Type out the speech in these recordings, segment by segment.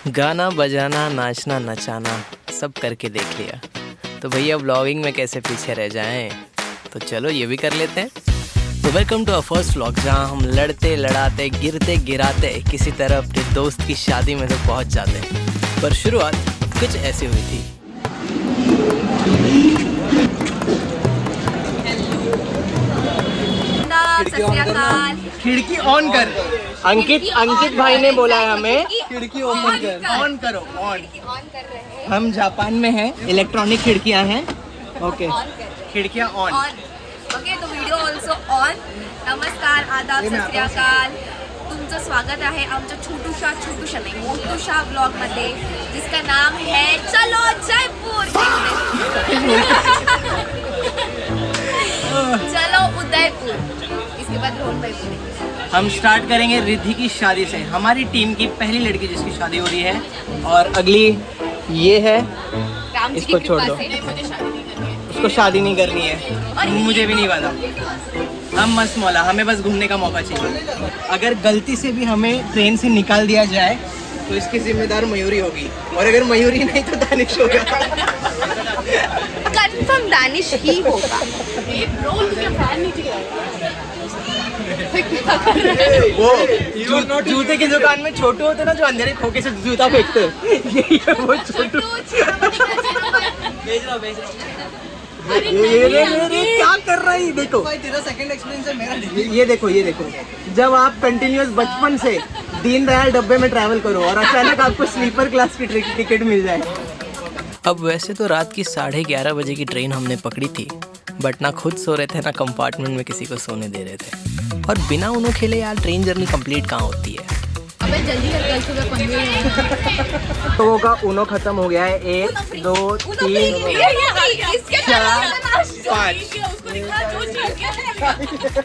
गाना बजाना नाचना नचाना सब करके देख लिया, तो भैया व्लॉगिंग में कैसे पीछे रह जाएं। तो चलो ये भी कर लेते हैं। तो welcome to our first vlog, जहाँ हम लड़ते लड़ाते गिरते गिराते किसी तरह अपने दोस्त की शादी में तो पहुँच जाते हैं। पर शुरुआत कुछ ऐसी हुई थी। खिड़की ऑन कर। अंकित भाई ने बोला है हमें खिड़की ओपन कर, ऑन करो। ऑन कर रहे हैं। हम जापान में हैं, इलेक्ट्रॉनिक खिड़कियां हैं। ओके, खिड़कियां ऑन। ओके, तो वीडियो ऑल्सो ऑन। नमस्कार, आदाब, सत श्री अकाल. तुमचं स्वागत आहे आमच्या छोटूशा नाही मोठूशा ब्लॉग मध्ये, जिसका नाम है चलो जयपुर. चलो उदयपुर, इसके बाद रोहन भाई बोलेंगे. हम स्टार्ट करेंगे रिद्धि की शादी से, हमारी टीम की पहली लड़की जिसकी शादी हो रही है। और अगली ये है, इसको छोड़ दो, उसको शादी नहीं करनी है, मुझे भी नहीं पता। हम मस्त मौला, हमें बस घूमने का मौका चाहिए। अगर गलती से भी हमें ट्रेन से निकाल दिया जाए तो इसकी जिम्मेदार मयूरी होगी, और अगर मयूरी नहीं तो दानिश होगा। कंफर्म दानिश ही होगा. वो जूते की दुकान में छोटू होते ना, जो अंधेरे खोखे से जूता फेंकते, यही है वो छोटू। ये क्या कर रहा है? देखो तेरा सेकंड एक्सपीरियंस है, मेरा ये देखो जब आप कंटिन्यूअस बचपन से दीनदयाल डब्बे में ट्रैवल करो और अचानक आपको स्लीपर क्लास की टिकट मिल जाए। अब वैसे तो रात की 11:30 बजे की ट्रेन हमने पकड़ी थी, बट ना खुद सो रहे थे ना कंपार्टमेंट में किसी को सोने दे रहे थे। और बिना उन्हों खेले यार ट्रेन जर्नी कंप्लीट कहाँ होती है। अबे जल्दी कर, कल सुबह 15 तो का उनो खत्म हो गया है। 1 2 3 4 5।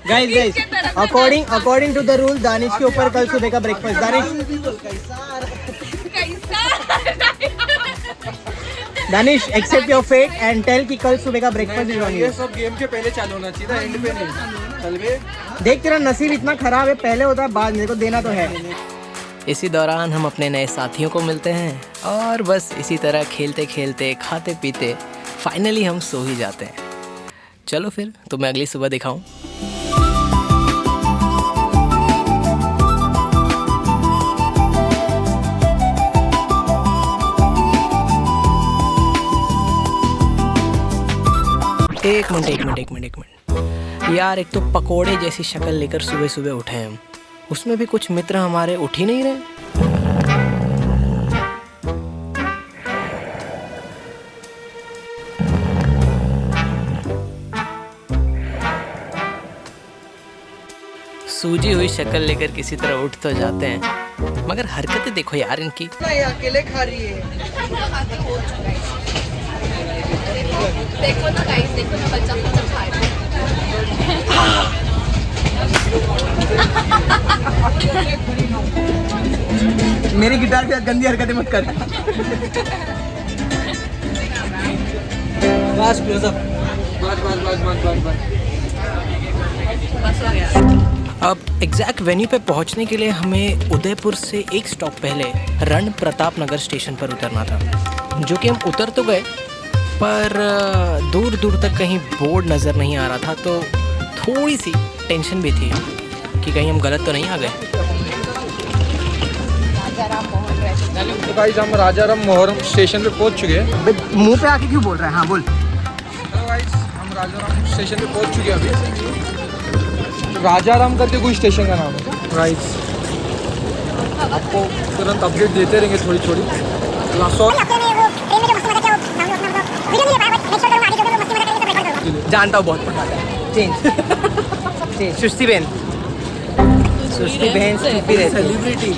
Guys according to the rule Danish के ऊपर कल सुबह का breakfast. Danish accept your fate and tell कि कल सुबह का ब्रेकफास्ट इज ऑन यू। ये सब गेम के पहले चालू होना चाहिए था, एंड पे नहीं। चल बे, देख तेरा नसीब इतना खराब है, पहले होता है बाद, मेरे को देना तो है। इसी दौरान हम अपने नए साथियों को मिलते हैं और बस इसी तरह खेलते खेलते खाते पीते फाइनली हम सो ही जाते हैं। चलो फिर तुम्हें अगली सुबह दिखाऊं। एक मिनट यार, एक तो पकोड़े जैसी शक्ल लेकर सुबह सुबह उठे हम, उसमें भी कुछ मित्र हमारे उठ ही नहीं रहे। सूजी हुई शक्ल लेकर किसी तरह उठ तो जाते हैं, मगर हरकतें देखो यार इनकी। अकेले खा रही है। देखो ना गाइस, देखो ना बच्चा खा रहा है. मेरी गिटार के साथ गंदी हरकतें मत कर। बस क्लोज अप। बस हो गया. अब एग्जैक्ट वेन्यू पे पहुंचने के लिए हमें उदयपुर से एक स्टॉप पहले रण प्रताप नगर स्टेशन पर उतरना था, जो कि हम उतर तो गए पर दूर दूर तक कहीं बोर्ड नज़र नहीं आ रहा था, तो थोड़ी सी टेंशन भी थी कि कहीं हम गलत तो नहीं आ गए। तो गाइस हम राजाराम मोहरम स्टेशन पे पहुंच चुके हैं। मुंह पे आके क्यों बोल रहा है? हाँ बोल। तो गाइस हम राजाराम स्टेशन पे पहुंच चुके हैं अभी। राजाराम करके कोई स्टेशन का नाम है गाइस। आपको तुरंत अपडेट देते रहेंगे थोड़ी थोड़ी। जानता हूँ बहुत पटाखा है। चेंज सुस्ती बहन सेलिब्रिटी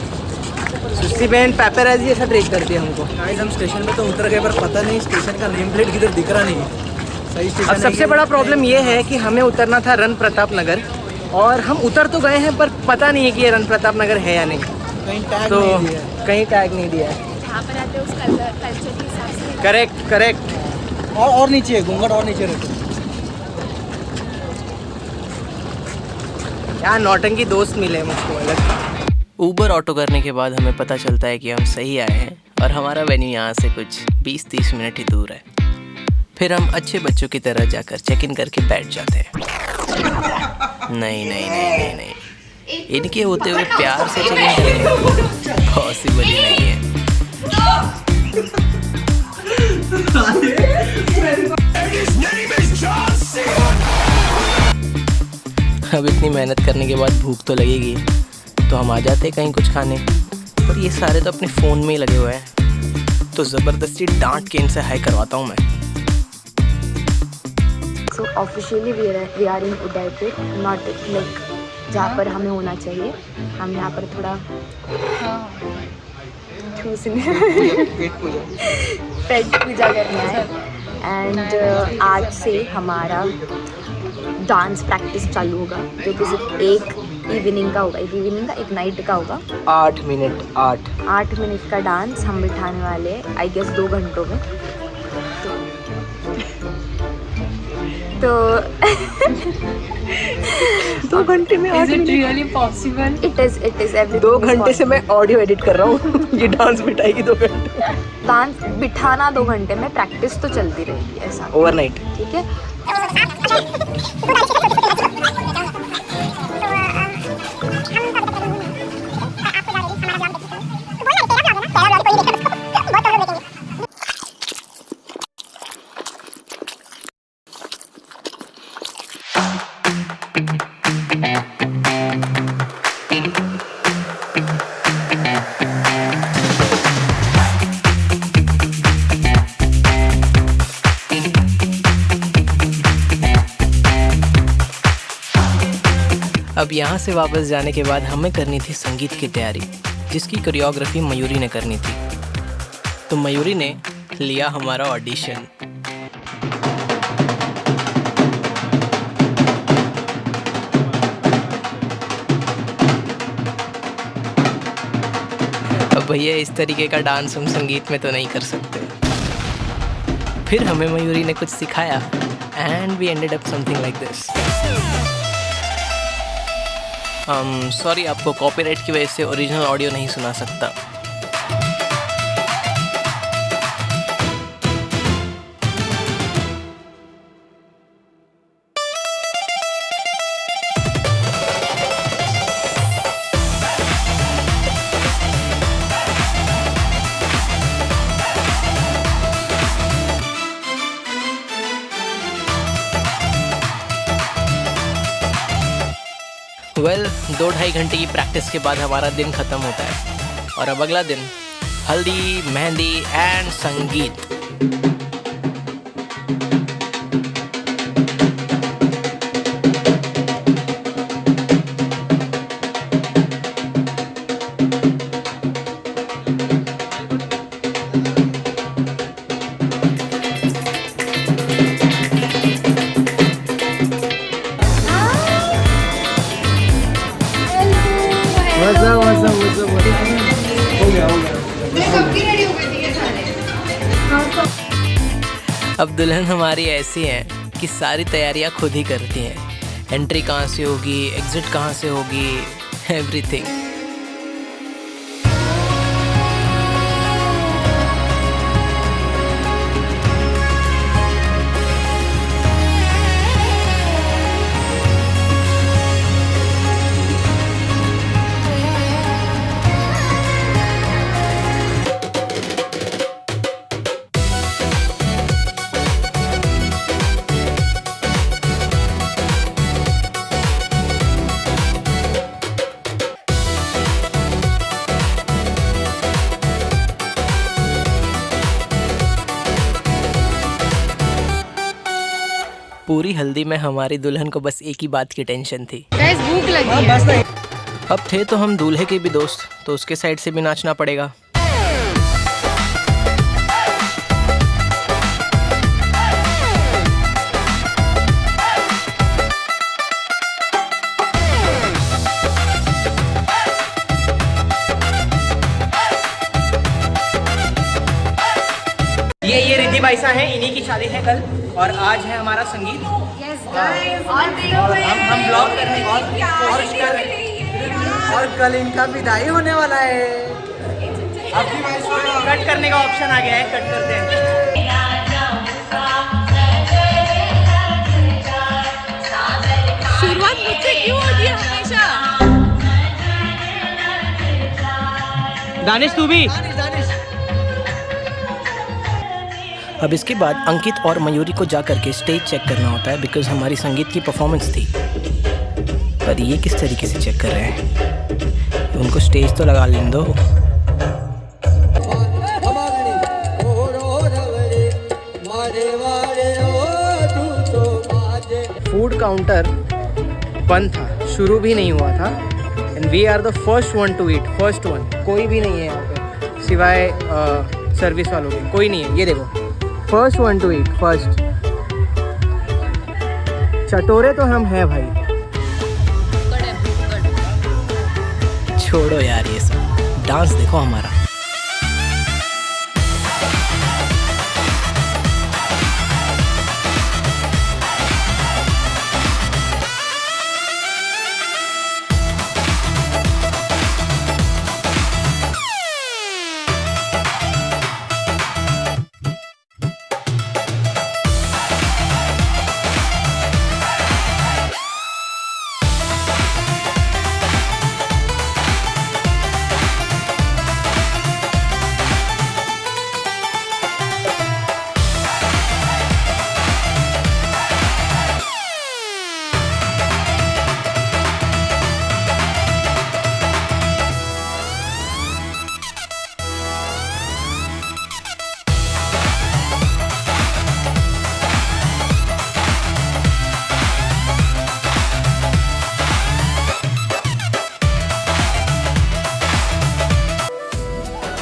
सुस्ती बहन पैपेराजी ऐसा ट्रेक करती है हमको। गाइस हम स्टेशन पे तो उतर गए, पर पता नहीं स्टेशन का नेम प्लेट किधर दिख रहा नहीं। सही स्टेशन। अब सबसे बड़ा प्रॉब्लम ये है कि हमें उतरना था रण प्रताप नगर, और हम उतर तो गए हैं पर पता नहीं है कि ये रण प्रताप नगर है या नहीं। कहीं टैग नहीं दिया है। करेक्ट। और नीचे घूंघट और नीचे रखो। यार नौटंकी दोस्त मिले मुझको अलग। ऊबर ऑटो करने के बाद हमें पता चलता है कि हम सही आए हैं और हमारा वेन्यू यहाँ से कुछ 20-30 मिनट ही दूर है। फिर हम अच्छे बच्चों की तरह जाकर चेक इन करके बैठ जाते हैं। नहीं नहीं नहीं नहीं नहीं, इनके होते हुए प्यार से चेक इन करेंगे, पॉसिबल ही नहीं है। अब इतनी मेहनत करने के बाद भूख तो लगेगी, तो हम आ जाते हैं कहीं कुछ खाने, पर ये सारे तो अपने फ़ोन में ही लगे हुए हैं, तो ज़बरदस्ती डांट के इनसे हाई करवाता हूँ मैं। So officially we are in Udaipur, not like जहाँ पर हमें होना चाहिए। हम यहाँ पर थोड़ा पेट पूजा करना है एंड आज से हमारा डांस प्रैक्टिस चालू होगा, जो कि सिर्फ एक इवनिंग का होगा, एक इवनिंग का, एक नाइट का होगा। 8 मिनट का डांस हम बिठाने वाले हैं, आई गेस 2 घंटों में। तो 2 घंटे में 8 minute really possible? It is every 2 घंटे से मैं ऑडियो एडिट कर रहा हूँ। ये डांस बिठाएगी 2 घंटे। डांस बिठाना 2 घंटे में, प्रैक्टिस तो चलती रहेगी ऐसा ओवरनाइट। ठीक है। अब यहाँ से वापस जाने के बाद हमें करनी थी संगीत की तैयारी, जिसकी कोरियोग्राफी मयूरी ने करनी थी। तो मयूरी ने लिया हमारा ऑडिशन। अब भैया इस तरीके का डांस हम संगीत में तो नहीं कर सकते। फिर हमें मयूरी ने कुछ सिखाया and we ended up something like this. Sorry, आपको कॉपीराइट की वजह से ओरिजिनल ऑडियो नहीं सुना सकता। वेल 2-2.5 घंटे की प्रैक्टिस के बाद हमारा दिन ख़त्म होता है और अब अगला दिन हल्दी, मेहंदी एंड संगीत। अब दुल्हन हमारी ऐसी है कि सारी तैयारियां खुद ही करती हैं। एंट्री कहाँ से होगी, एग्जिट कहाँ से होगी, एवरीथिंग। पूरी हल्दी में हमारी दुल्हन को बस एक ही बात की टेंशन थी। गाइस भूख लगी है। अब थे तो हम दूल्हे के भी दोस्त, तो उसके साइड से भी नाचना पड़ेगा। ये रिद्धि भाईसा हैं, इन्हीं की शादी है कल और आज है हमारा संगीत। Yes, guys. हम ब्लॉग करने और कर रहे हैं। और कल इनका विदाई होने वाला है। कट करने का ऑप्शन आ गया है, कट करते हैं। शुरुआत मुझसे क्यों होती है हमेशा? दानिश तू भी। अब इसके बाद अंकित और मयूरी को जा करके स्टेज चेक करना होता है, बिकॉज हमारी संगीत की परफॉर्मेंस थी। पर ये किस तरीके से चेक कर रहे हैं? उनको स्टेज तो लगा लेने दो। फूड काउंटर बंद था, शुरू भी नहीं हुआ था। And we are the first one to eat, first one. कोई भी नहीं है यहाँ पे सिवाय सर्विस वालों के, कोई नहीं है। ये देखो, first one to eat, first. चटोरे तो हम हैं भाई। छोड़ो यार ये सब, डांस देखो हमारा।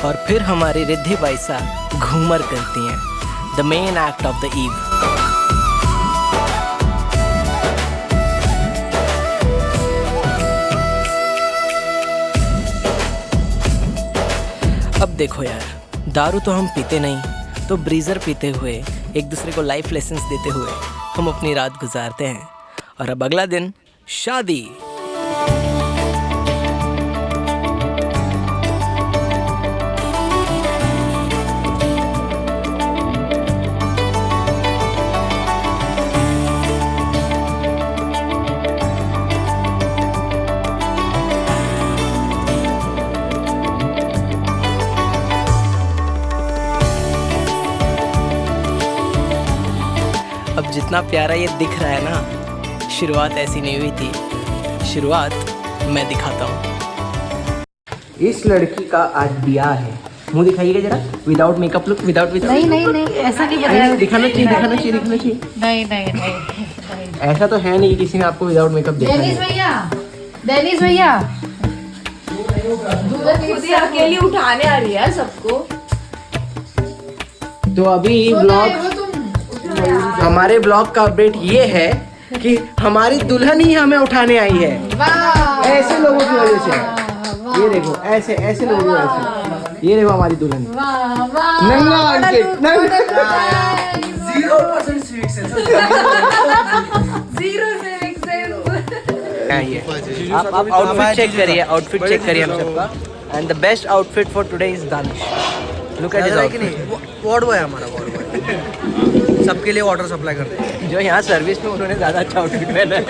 और फिर हमारी रिद्धि बाईसा घूमर करती हैं, the main act of the eve. अब देखो यार, दारू तो हम पीते नहीं, तो ब्रीजर पीते हुए एक दूसरे को लाइफ लेसन्स देते हुए हम अपनी रात गुजारते हैं। और अब अगला दिन शादी। अब जितना प्यारा ये दिख रहा है ना, शुरुआत ऐसी नहीं हुई थी। शुरुआत मैं दिखाता हूँ। इस लड़की का आज ब्याह है। मुंह दिखाइएगा जरा, विदाउट मेकअप लुक, विदाउट नहीं ऐसा नहीं बताया। दिखाना चाहिए, दिखाना चाहिए, दिखाना चाहिए। नहीं ऐसा तो है नहीं कि किसी ने आपको विदाउट मेकअप देखा है। डेनिस भैया अकेली उठाने आ रही है सबको। तो अभी ब्लॉग, हमारे ब्लॉग का अपडेट ये है कि हमारी दुल्हन ही हमें उठाने आई है, ऐसे लोगों की वजह से। ये देखो, ऐसे ऐसे लोगों की वजह से। ये देखो हमारी दुल्हन, नंगा अंकित, 0% स्वीट सेंस। आप आउटफिट चेक करिए, आउटफिट चेक करिए हम सबका। And the best outfit for today is Danish. Look at his outfit. Ward boy हमारा, वार्ड बॉय सबके लिए वाटर सप्लाई करते हैं। जो यहाँ सर्विस में उन्होंने ज़्यादा अच्छा आउटफिट पहना है।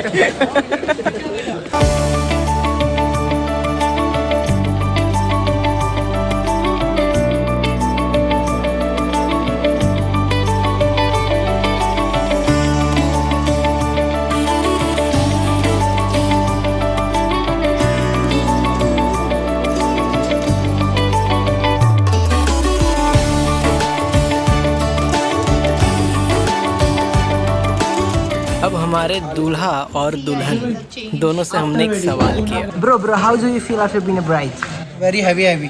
अब हमारे दूल्हा और दुल्हन दोनों से हमने एक सवाल किया। Bro how do you feel after being a bride? Very heavy heavy.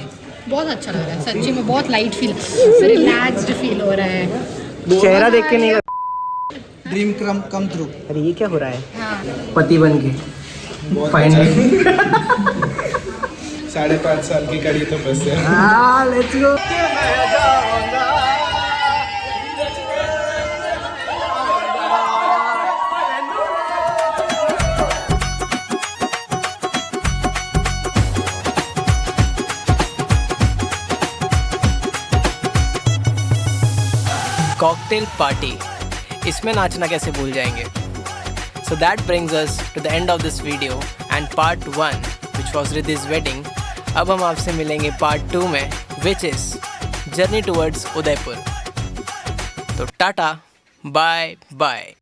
बहुत अच्छा लग रहा है सच्ची में, बहुत लाइट फील, रिलैक्स्ड फील हो रहा है। चेहरा देख के नहीं। Dream come through. अरे ये क्या हो रहा है? पति बन के फाइनली 5.5 साल की कड़ी तो बस है। Let's go. कॉकटेल पार्टी, इसमें नाचना कैसे भूल जाएंगे। So that brings us to the end of this video and part 1 which was रिद्धि's वेडिंग। अब हम आपसे मिलेंगे पार्ट 2 में, which is journey towards Udaipur. तो टाटा, बाय बाय।